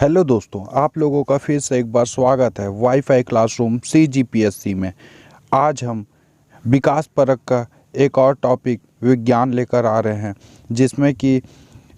Hello दोस्तों, आप लोगों का फिर से एक बार स्वागत है वाईफाई क्लासरूम CGPSC में। आज हम विकास परक का एक और टॉपिक विज्ञान लेकर आ रहे हैं, जिसमें कि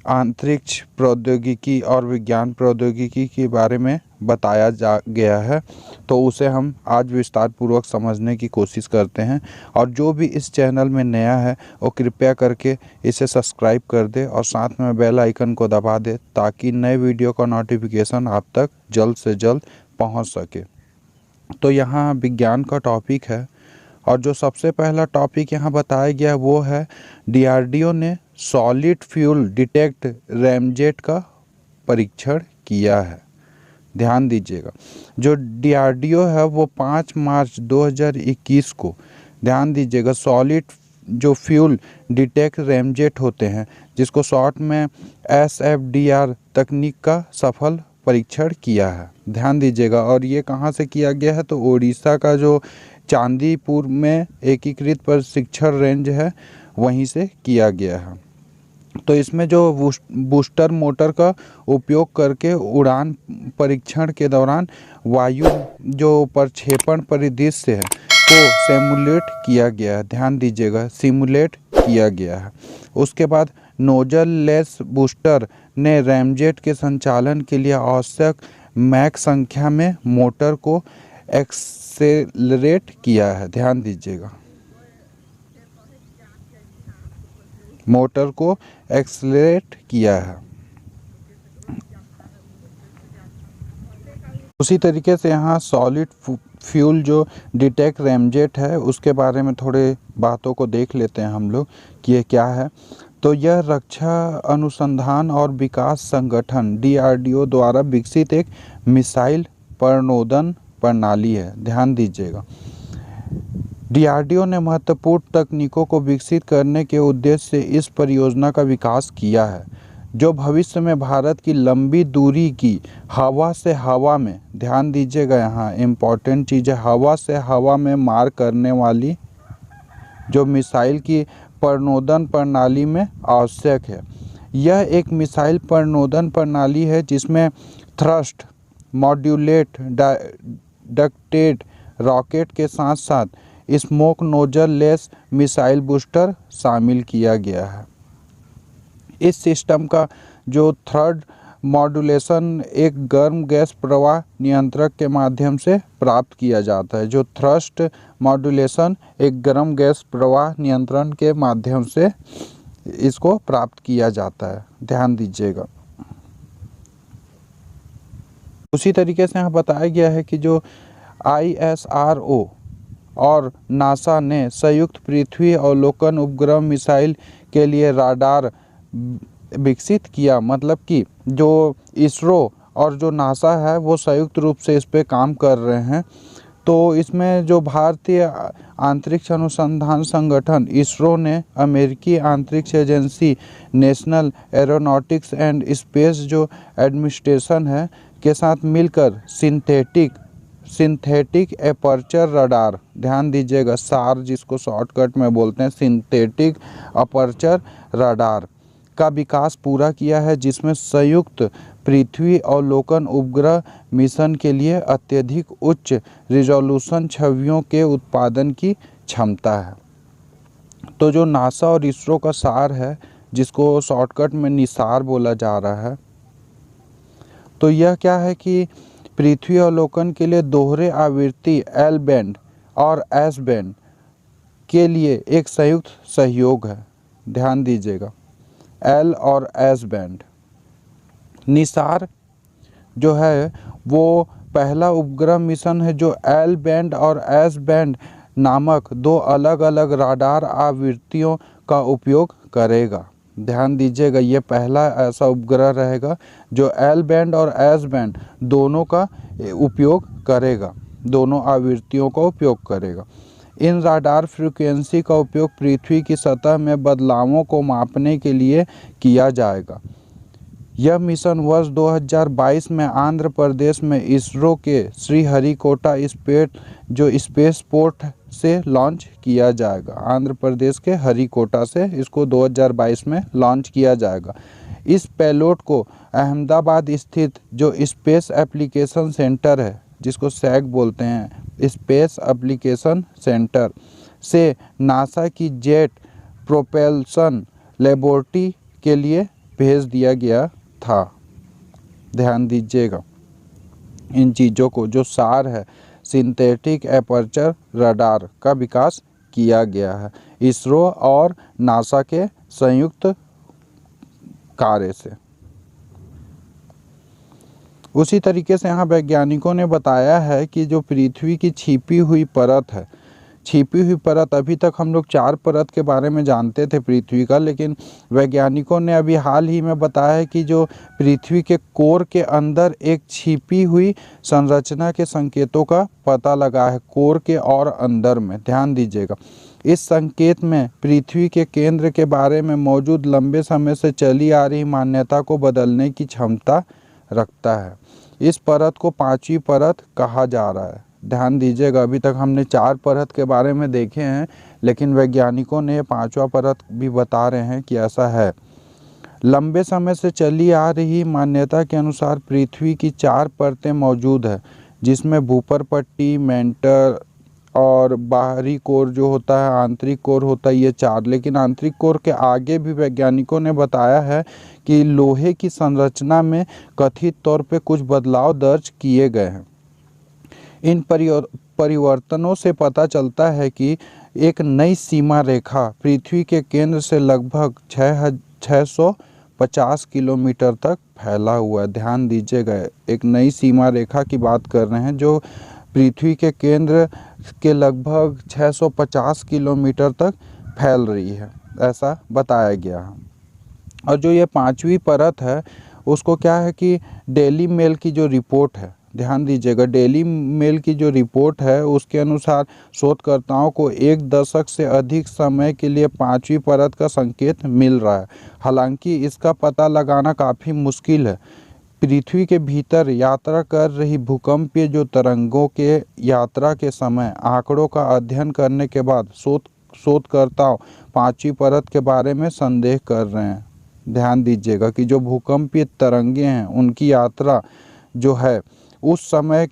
अंतरिक्ष प्रौद्योगिकी और विज्ञान प्रौद्योगिकी के बारे में बताया जा गया है। तो उसे हम आज विस्तार पूर्वक समझने की कोशिश करते हैं। और जो भी इस चैनल में नया है वो कृपया करके इसे सब्सक्राइब कर दे और साथ में बेल आइकन को दबा दे, ताकि नए वीडियो का नोटिफिकेशन आप तक जल्द से जल्द पहुंच सके। तो यहाँ विज्ञान का टॉपिक है, और जो सबसे पहला टॉपिक यहाँ बताया गया वो है DRDO ने सॉलिड फ्यूल डिटेक्ट रैमजेट का परीक्षण किया है। ध्यान दीजिएगा, जो DRDO है वो 5 मार्च 2021 को, ध्यान दीजिएगा, सॉलिड जो फ्यूल डिटेक्ट रैमजेट होते हैं, जिसको शॉर्ट में SFDR तकनीक का सफल परीक्षण किया है। ध्यान दीजिएगा, और ये कहाँ से किया गया है तो उड़ीसा का जो चांदीपुर में एकीकृत प्रशिक्षण रेंज है वहीं से किया गया है। तो इसमें जो बूस्टर मोटर का उपयोग करके उड़ान परीक्षण के दौरान वायु जो प्रक्षेपण परिदृश्य है को सिमुलेट किया गया है। ध्यान दीजिएगा, सिमुलेट किया गया है। उसके बाद नोजल लेस बूस्टर ने रैमजेट के संचालन के लिए आवश्यक मैक संख्या में मोटर को एक्सेलरेट किया है। ध्यान दीजिएगा, मोटर को एक्सेलरेट किया है। उसी तरीके से यहाँ सॉलिड फ्यूल जो डिटेक्ट रैमजेट है उसके बारे में थोड़े बातों को देख लेते हैं हम लोग कि ये क्या है। तो यह रक्षा अनुसंधान और विकास संगठन DRDO द्वारा विकसित एक मिसाइल प्रणोदन प्रणाली है। ध्यान दीजिएगा, DRDO ने महत्वपूर्ण तकनीकों को विकसित करने के उद्देश्य से इस परियोजना का विकास किया है, जो भविष्य में भारत की लंबी दूरी की हवा से हवा में, ध्यान दीजिएगा यहाँ इम्पॉर्टेंट चीज़ है, हवा से हवा में मार करने वाली जो मिसाइल की प्रणोदन प्रणाली में आवश्यक है। यह एक मिसाइल प्रणोदन प्रणाली है जिसमें थ्रस्ट मॉड्यूलेट डक्टेड रॉकेट के साथ साथ smoke nozzle less missile booster शामिल किया गया है। इस सिस्टम का जो थर्ड मॉड्यूलेशन एक गर्म गैस प्रवाह नियंत्रक के माध्यम से प्राप्त किया जाता है। जो थ्रस्ट मॉड्यूलेशन एक गर्म गैस प्रवाह नियंत्रण के माध्यम से इसको प्राप्त किया जाता है। ध्यान दीजिएगा। उसी तरीके से यहाँ बताया गया है कि जो ISRO और नासा ने संयुक्त पृथ्वी अवलोकन उपग्रह मिसाइल के लिए राडार विकसित किया। मतलब कि जो इसरो और जो नासा है वो संयुक्त रूप से इस पे काम कर रहे हैं। तो इसमें जो भारतीय अंतरिक्ष अनुसंधान संगठन इसरो ने अमेरिकी अंतरिक्ष agency national aeronautics and space जो एडमिनिस्ट्रेशन है के साथ मिलकर सिंथेटिक अपर्चर रडार, ध्यान दीजिएगा, SAR जिसको शॉर्टकट में बोलते हैं, सिंथेटिक अपर्चर रडार का विकास पूरा किया है, जिसमें संयुक्त पृथ्वी अवलोकन उपग्रह मिशन के लिए अत्यधिक उच्च रिजोल्यूशन छवियों के उत्पादन की क्षमता है। तो जो नासा और इसरो का SAR है, जिसको शॉर्टकट में निसार बोला जा रहा है, तो यह क्या है कि पृथ्वी अवलोकन के लिए दोहरे आवृत्ति L बैंड और S बैंड के लिए एक संयुक्त सहयोग है। ध्यान दीजिएगा, L और S बैंड। निसार जो है वो पहला उपग्रह मिशन है जो L बैंड और S बैंड नामक दो अलग अलग राडार आवृत्तियों का उपयोग करेगा। ध्यान दीजिएगा, ये पहला ऐसा उपग्रह रहेगा जो L बैंड और S बैंड दोनों का उपयोग करेगा, दोनों आवृत्तियों का उपयोग करेगा। इन राडार फ्रीक्वेंसी का उपयोग पृथ्वी की सतह में बदलावों को मापने के लिए किया जाएगा। यह मिशन वर्ष 2022 में आंध्र प्रदेश में इसरो के श्रीहरिकोटा स्पेस पोर्ट से लॉन्च किया जाएगा। आंध्र प्रदेश के हरिकोटा से इसको 2022 में लॉन्च किया जाएगा। इस पेलोड को अहमदाबाद स्थित जो स्पेस एप्लीकेशन सेंटर है, जिसको सैग बोलते हैं, स्पेस एप्लीकेशन सेंटर से नासा की जेट प्रोपल्सन लेबोरेटरी के लिए भेज दिया गया था। ध्यान दीजिएगा इन चीज़ों को। जो सार है, सिंथेटिक एपर्चर रडार का विकास किया गया है इसरो और नासा के संयुक्त कार्य से। उसी तरीके से यहाँ वैज्ञानिकों ने बताया है कि जो पृथ्वी की छिपी हुई परत है, छिपी हुई परत, अभी तक हम लोग 4 परत के बारे में जानते थे पृथ्वी का, लेकिन वैज्ञानिकों ने अभी हाल ही में बताया है कि जो पृथ्वी के कोर के अंदर एक छिपी हुई संरचना के संकेतों का पता लगा है, कोर के और अंदर में। ध्यान दीजिएगा, इस संकेत में पृथ्वी के केंद्र के बारे में मौजूद लंबे समय से चली आ रही मान्यता को बदलने की क्षमता रखता है। इस परत को 5वीं परत कहा जा रहा है। ध्यान दीजिएगा, अभी तक हमने 4 परत के बारे में देखे हैं, लेकिन वैज्ञानिकों ने 5वां परत भी बता रहे हैं कि ऐसा है। लंबे समय से चली आ रही मान्यता के अनुसार पृथ्वी की 4 परतें मौजूद है, जिसमें भूपर पट्टी, मेंटर और बाहरी कोर जो होता है, आंतरिक कोर होता है, ये 4। लेकिन आंतरिक कोर के आगे भी वैज्ञानिकों ने बताया है कि लोहे की संरचना में कथित तौर पे कुछ बदलाव दर्ज किए गए हैं। इन परिवर्तनों से पता चलता है कि एक नई सीमा रेखा पृथ्वी के केंद्र से लगभग 650 किलोमीटर तक फैला हुआ है। ध्यान दीजिएगा, एक नई सीमा रेखा की बात कर रहे हैं जो पृथ्वी के केंद्र के लगभग 650 किलोमीटर तक फैल रही है, ऐसा बताया गया है। और जो ये 5वीं परत है, उसको क्या है कि डेली मेल की जो रिपोर्ट है, ध्यान दीजिएगा, डेली मेल की जो रिपोर्ट है उसके अनुसार शोधकर्ताओं को 1 दशक से अधिक समय के लिए 5वीं परत का संकेत मिल रहा है। हालांकि इसका पता लगाना काफ़ी मुश्किल है। पृथ्वी के भीतर यात्रा कर रही भूकंपीय जो तरंगों के यात्रा के समय आंकड़ों का अध्ययन करने के बाद शोधकर्ताओं 5वीं परत के बारे में संदेह कर रहे हैं। ध्यान दीजिएगा कि जो भूकंपीय तरंगे हैं उनकी यात्रा जो है, उस समय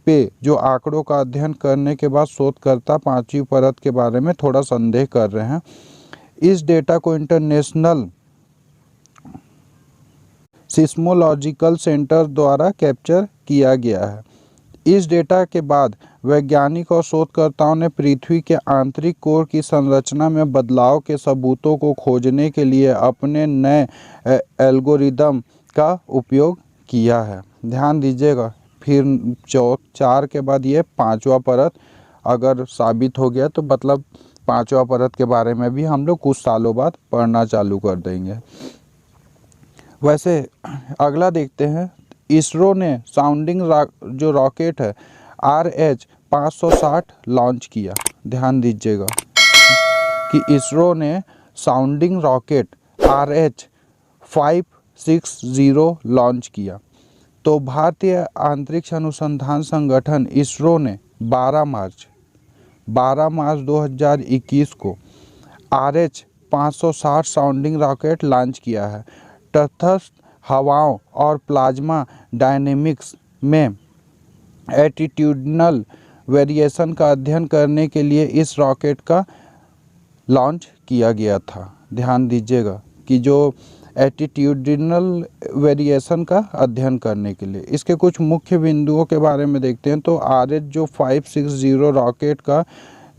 पे जो आंकड़ों का अध्ययन करने के बाद शोधकर्ता 5वीं परत के बारे में थोड़ा संदेह कर रहे हैं। इस डेटा को इंटरनेशनल सिस्मोलॉजिकल सेंटर द्वारा कैप्चर किया गया है। इस डेटा के बाद वैज्ञानिक और शोधकर्ताओं ने पृथ्वी के आंतरिक कोर की संरचना में बदलाव के सबूतों को खोजने के लिए अपने नए एल्गोरिदम का उपयोग किया है। ध्यान दीजिएगा, फिर 4 के बाद ये 5वां परत अगर साबित हो गया तो मतलब 5वां परत के बारे में भी हम लोग कुछ सालों बाद पढ़ना चालू कर देंगे। वैसे अगला देखते हैं, इसरो ने साउंडिंग जो रॉकेट है RH-560 लॉन्च किया। ध्यान दीजिएगा कि इसरो ने साउंडिंग रॉकेट RH-560 लॉन्च किया। तो भारतीय अंतरिक्ष अनुसंधान संगठन इसरो ने 12 मार्च 2021 को RH-560 साउंडिंग रॉकेट लॉन्च किया है। तटस्थ हवाओं और प्लाज्मा डायनेमिक्स में एटीट्यूडनल वेरिएशन का अध्ययन करने के लिए इस रॉकेट का लॉन्च किया गया था। ध्यान दीजिएगा कि जो एटीट्यूडनल वेरिएशन का अध्ययन करने के लिए, इसके कुछ मुख्य बिंदुओं के बारे में देखते हैं। तो RH-560 रॉकेट का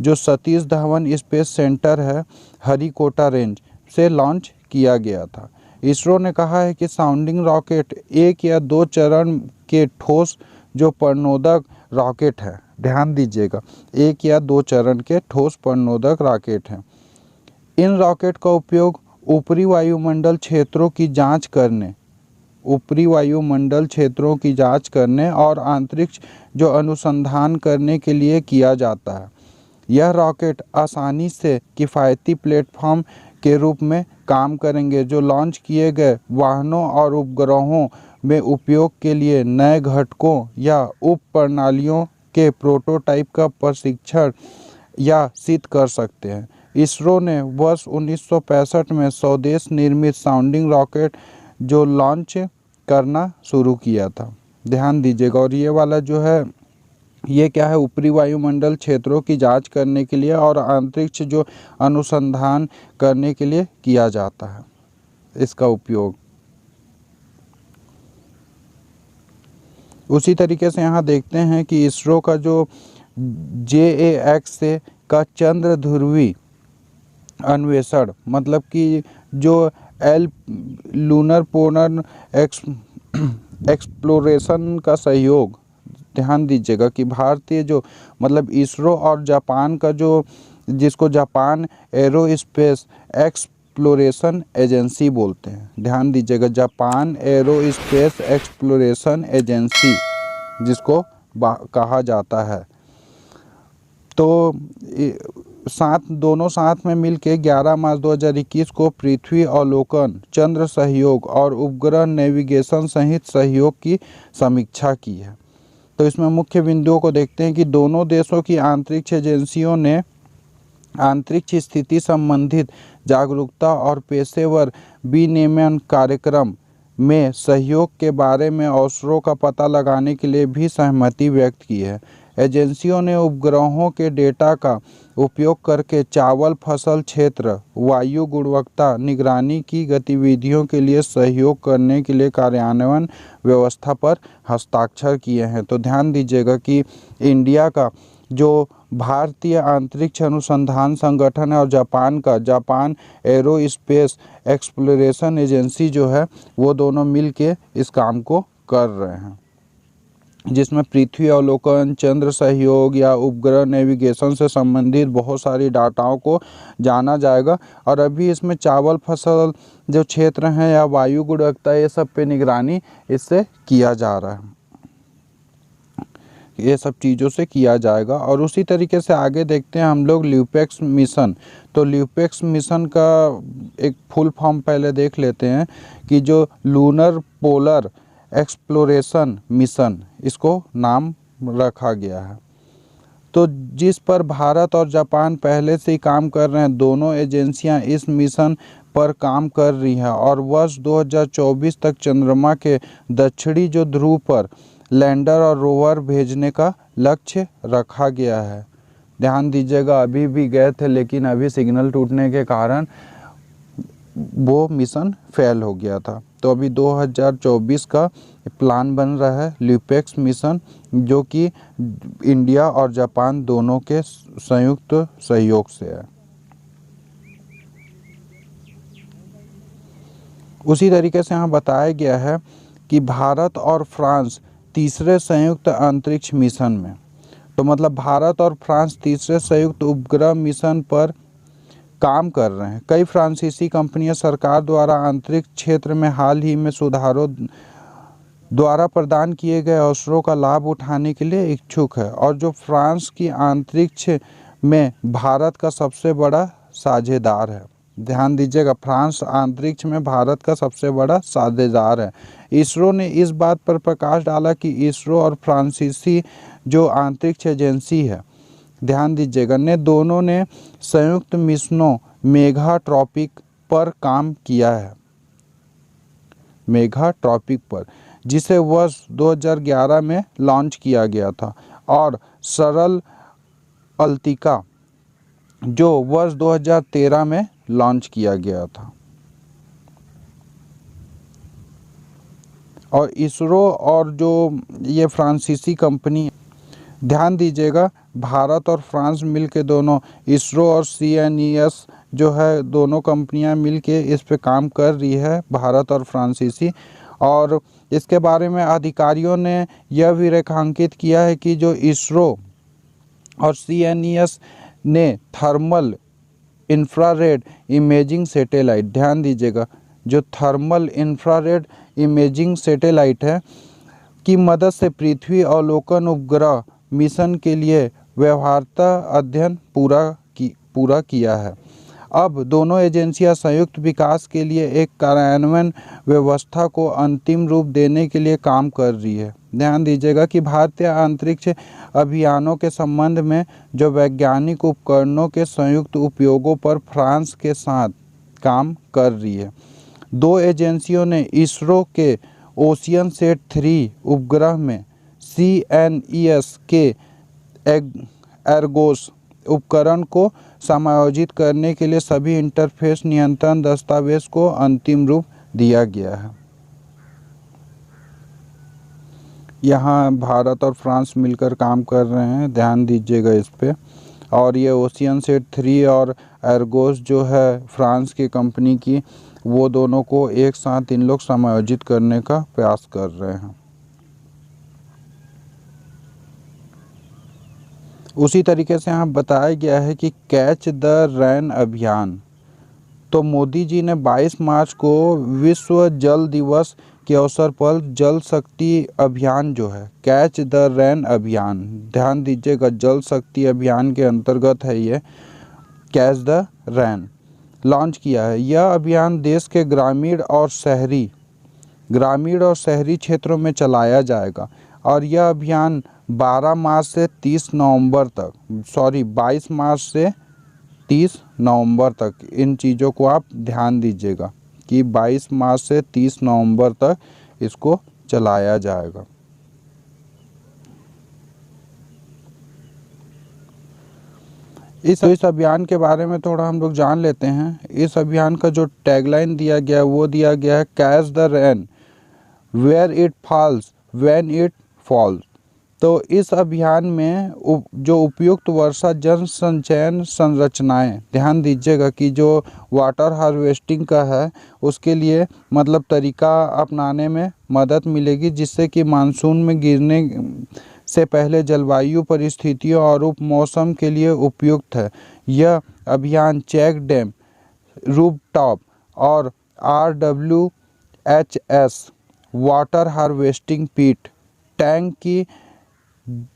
जो सतीश धवन स्पेस सेंटर है, हरिकोटा रेंज से लॉन्च किया गया था। इसरो ने कहा है कि साउंडिंग रॉकेट 1 या 2 चरण के ठोस जो प्रणोदक रॉकेट है। ध्यान दीजिएगा, 1 या 2 चरण के ठोस प्रणोदक रॉकेट हैं। इन रॉकेट का उपयोग ऊपरी वायुमंडल क्षेत्रों की जांच करने और अंतरिक्ष जो अनुसंधान करने के लिए किया जाता है। यह रॉकेट आसानी से किफ़ायती प्लेटफॉर्म के रूप में काम करेंगे जो लॉन्च किए गए वाहनों और उपग्रहों में उपयोग के लिए नए घटकों या उप प्रणालियों के प्रोटोटाइप का परीक्षण या सिद्ध कर सकते हैं। इसरो ने वर्ष 1965 में स्वदेश निर्मित साउंडिंग रॉकेट जो लॉन्च करना शुरू किया था। ध्यान दीजिएगा। और ये वाला जो है ये क्या है, ऊपरी वायुमंडल क्षेत्रों की जांच करने के लिए और अंतरिक्ष जो अनुसंधान करने के लिए किया जाता है इसका उपयोग। उसी तरीके से यहाँ देखते हैं कि इसरो का जो JAX से का चंद्र ध्रुवी अन्वेषण, मतलब कि जो लूनर पोलर एक्सप्लोरेशन का सहयोग, ध्यान दीजिएगा कि भारतीय जो मतलब इसरो और जापान का जो, जिसको जापान एरोस्पेस एक्सप्लोरेशन एजेंसी बोलते हैं, ध्यान दीजिएगा, जापान एरोस्पेस एक्सप्लोरेशन एजेंसी जिसको कहा जाता है। तो दोनों साथ में मिलके 11 मार्च 2021 को पृथ्वी अवलोकन, चंद्र सहयोग और उपग्रह नेविगेशन सहित सहयोग की समीक्षा की है। तो इसमें मुख्य बिंदुओं को देखते हैं कि दोनों देशों की अंतरिक्ष एजेंसियों ने अंतरिक्ष स्थिति संबंधित जागरूकता और पेशेवर विनियमन कार्यक्रम में सहयोग के बारे में अवसरों का पता लगाने के लिए भी सहमति व्यक्त की है। एजेंसियों ने उपग्रहों के डेटा का उपयोग करके चावल फसल क्षेत्र वायु गुणवत्ता निगरानी की गतिविधियों के लिए सहयोग करने के लिए कार्यान्वयन व्यवस्था पर हस्ताक्षर किए हैं। तो ध्यान दीजिएगा कि इंडिया का जो भारतीय अंतरिक्ष अनुसंधान संगठन है और जापान एरोस्पेस एक्सप्लोरेशन एजेंसी जो है वो दोनों मिलके इस काम को कर रहे हैं, जिसमें पृथ्वी अवलोकन, चंद्र सहयोग या उपग्रह नेविगेशन से संबंधित बहुत सारी डाटाओं को जाना जाएगा। और अभी इसमें चावल फसल जो क्षेत्र हैं या वायु गुणवत्ता, ये सब पे निगरानी इससे किया जा रहा है, ये सब चीज़ों से किया जाएगा। और उसी तरीके से आगे देखते हैं हम लोग ल्यूपेक्स मिशन। तो ल्यूपेक्स मिशन का एक फुल फॉर्म पहले देख लेते हैं कि जो लूनर पोलर एक्सप्लोरेशन मिशन, इसको नाम रखा गया है। तो जिस पर भारत और जापान पहले से ही काम कर रहे हैं, दोनों एजेंसियां इस मिशन पर काम कर रही हैं और वर्ष 2024 तक चंद्रमा के दक्षिणी जो ध्रुव पर लैंडर और रोवर भेजने का लक्ष्य रखा गया है। ध्यान दीजिएगा, अभी भी गए थे लेकिन अभी सिग्नल टूटने के कारण वो मिशन फेल हो गया था। तो अभी 2024 का प्लान बन रहा है ल्यूपेक्स मिशन, जो कि इंडिया और जापान दोनों के संयुक्त सहयोग से है। उसी तरीके से यहाँ बताया गया है कि भारत और फ्रांस तीसरे संयुक्त अंतरिक्ष मिशन में, तो मतलब भारत और फ्रांस तीसरे संयुक्त उपग्रह मिशन पर काम कर रहे हैं। कई फ्रांसीसी कंपनियां सरकार द्वारा अंतरिक्ष क्षेत्र में हाल ही में सुधारों द्वारा प्रदान किए गए अवसरों का लाभ उठाने के लिए इच्छुक है और जो फ्रांस की अंतरिक्ष में भारत का सबसे बड़ा साझेदार है। ध्यान दीजिएगा, फ्रांस अंतरिक्ष में भारत का सबसे बड़ा साझेदार है। इसरो ने इस बात पर प्रकाश डाला कि इसरो और फ्रांसीसी जो अंतरिक्ष एजेंसी है, ध्यान दीजिएगा, ने दोनों ने संयुक्त मिशनों मेघाट्रॉपिक पर काम किया है, मेघाट्रॉपिक पर, जिसे वर्ष 2011 में लॉन्च किया गया था, और सरल अल्तिका जो वर्ष 2013 में लॉन्च किया गया था। और इसरो और जो ये फ्रांसीसी कंपनी, ध्यान दीजिएगा, भारत और फ्रांस मिलके दोनों, इसरो और CNES जो है, दोनों कंपनियां मिलके इस पे काम कर रही है, भारत और फ्रांसीसी। और इसके बारे में अधिकारियों ने यह भी रेखांकित किया है कि जो इसरो और CNES ने थर्मल इंफ्रारेड इमेजिंग सैटेलाइट, ध्यान दीजिएगा, जो थर्मल इंफ्रारेड इमेजिंग सैटेलाइट है की मदद से पृथ्वी अवलोकन उपग्रह मिशन के लिए व्यवहार्यता अध्ययन पूरा किया है। अब दोनों एजेंसियां संयुक्त विकास के लिए एक कार्यान्वयन व्यवस्था को अंतिम रूप देने के लिए काम कर रही है। ध्यान दीजिएगा कि भारतीय अंतरिक्ष अभियानों के संबंध में जो वैज्ञानिक उपकरणों के संयुक्त उपयोगों पर फ्रांस के साथ काम कर रही है। दो एजेंसियों ने इसरो के ओशियनसेट 3 उपग्रह में CNES के एर्गोस उपकरण को समायोजित करने के लिए सभी इंटरफेस नियंत्रण दस्तावेज को अंतिम रूप दिया गया है। यहाँ भारत और फ्रांस मिलकर काम कर रहे हैं, ध्यान दीजिएगा इस पे। और ये ओशियनसेट 3 और एर्गोस जो है फ्रांस की कंपनी की, वो दोनों को एक साथ इन लोग समायोजित करने का प्रयास कर रहे हैं। उसी तरीके से यहाँ बताया गया है कि कैच द रेन अभियान, तो मोदी जी ने 22 मार्च को विश्व जल दिवस के अवसर पर जल शक्ति अभियान जो है कैच द रेन अभियान, ध्यान दीजिएगा जल शक्ति अभियान के अंतर्गत है ये कैच द रेन, लॉन्च किया है। यह अभियान देश के ग्रामीण और शहरी क्षेत्रों में चलाया जाएगा और यह अभियान 22 मार्च से 30 नवंबर तक इन चीज़ों को आप ध्यान दीजिएगा कि 22 मार्च से 30 नवंबर तक इसको चलाया जाएगा। इस अभियान के बारे में थोड़ा हम लोग जान लेते हैं। इस अभियान का जो टैगलाइन दिया गया वो दिया गया है catch the rain where it falls when it falls. तो इस अभियान में जो उपयुक्त वर्षा जल संचयन संरचनाएं, ध्यान दीजिएगा कि जो वाटर हार्वेस्टिंग का है उसके लिए मतलब तरीका अपनाने में मदद मिलेगी, जिससे कि मानसून में गिरने से पहले जलवायु परिस्थितियों और उप मौसम के लिए उपयुक्त है। यह अभियान चेक डैम, रूफटॉप और RWHS वाटर हार्वेस्टिंग पिट टैंक की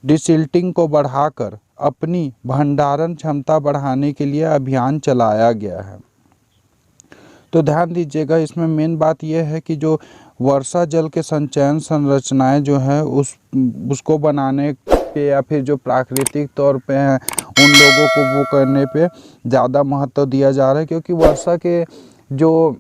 डिसिल्टिंग को बढ़ाकर अपनी भंडारण क्षमता बढ़ाने के लिए अभियान चलाया गया है। तो ध्यान दीजिएगा इसमें मेन बात यह है कि जो वर्षा जल के संचयन संरचनाएं जो है उसको बनाने पे या फिर जो प्राकृतिक तौर पे हैं उन लोगों को वो करने पे ज़्यादा महत्व दिया जा रहा है, क्योंकि वर्षा के जो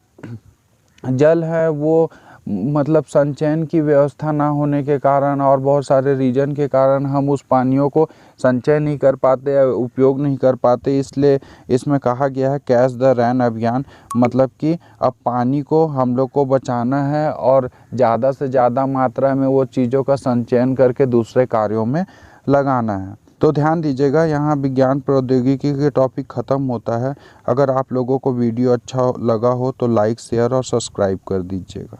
जल है वो मतलब संचयन की व्यवस्था ना होने के कारण और बहुत सारे रीजन के कारण हम उस पानियों को संचय नहीं कर पाते या उपयोग नहीं कर पाते। इसलिए इसमें कहा गया है कैच द रेन अभियान, मतलब कि अब पानी को हम लोग को बचाना है और ज़्यादा से ज़्यादा मात्रा में वो चीज़ों का संचयन करके दूसरे कार्यों में लगाना है। तो ध्यान दीजिएगा यहाँ विज्ञान प्रौद्योगिकी के टॉपिक ख़त्म होता है। अगर आप लोगों को वीडियो अच्छा लगा हो तो लाइक, शेयर और सब्सक्राइब कर दीजिएगा।